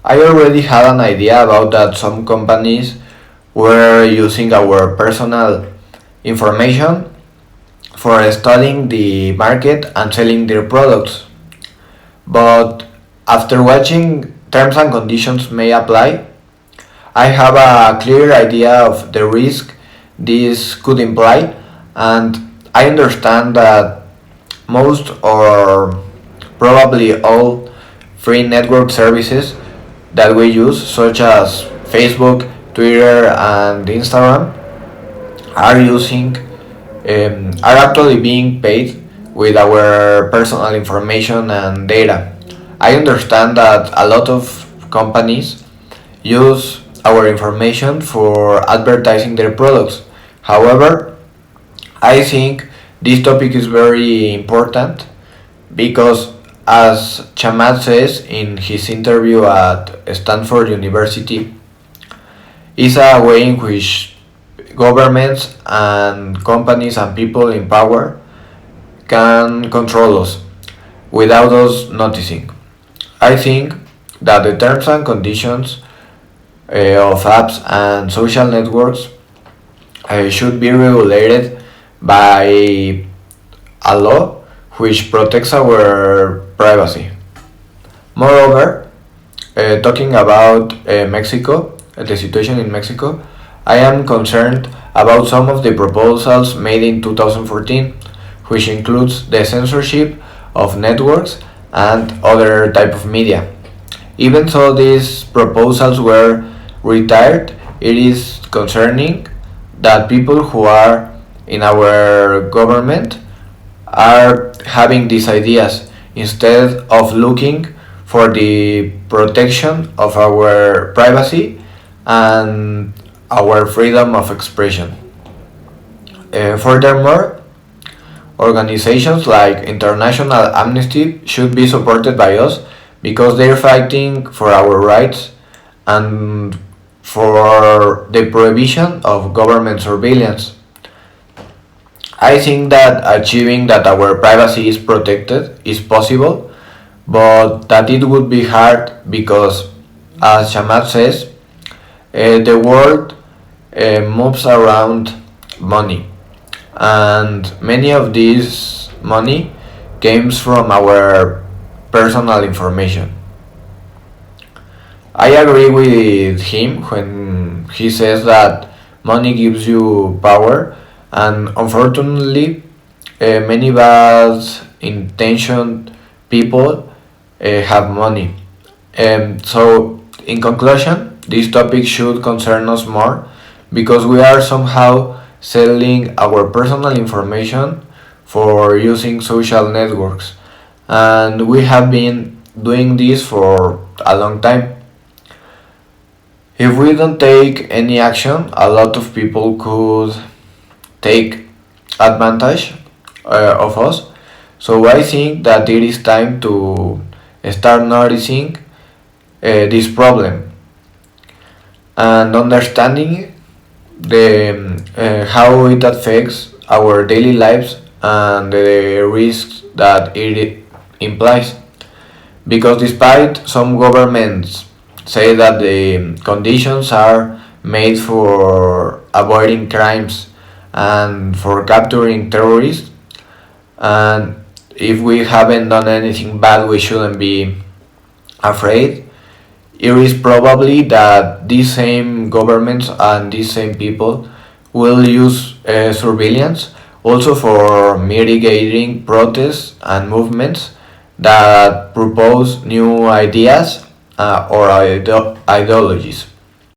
I already had an idea about that some companies were using our personal information for studying the market and selling their products. But after watching terms and conditions may apply, I have a clear idea of the risk this could imply, and I understand that most or probably all free network services that we use, such as Facebook, Twitter, and Instagram, are using are actually being paid with our personal information and data. I understand that a lot of companies use our information for advertising their products. However, I think this topic is very important because, as Chamat says in his interview at Stanford University, is a way in which governments and companies and people in power can control us without us noticing. I think that the terms and conditions of apps and social networks should be regulated by a law which protects our privacy. Moreover, talking about Mexico, the situation in Mexico, I am concerned about some of the proposals made in 2014, which includes the censorship of networks and other type of media. Even though these proposals were retired, it is concerning that people who are in our government are having these ideas instead of looking for the protection of our privacy and our freedom of expression. Furthermore, organizations like International Amnesty should be supported by us because they're fighting for our rights and for the prohibition of government surveillance. I think that achieving that our privacy is protected is possible, but that it would be hard because, as Shamat says, the world moves around money, and many of this money comes from our personal information. I agree with him when he says that money gives you power, and unfortunately, many bad intentioned people have money. So, in conclusion, this topic should concern us more because we are somehow selling our personal information for using social networks, and we have been doing this for a long time. If we don't take any action, a lot of people could take advantage of us. So I think that it is time to start noticing this problem and understanding how it affects our daily lives and the risks that it implies. Because despite some governments say that the conditions are made for avoiding crimes and for capturing terrorists, and if we haven't done anything bad, we shouldn't be afraid. It is probably that these same governments and these same people will use surveillance also for mitigating protests and movements that propose new ideas or ideologies.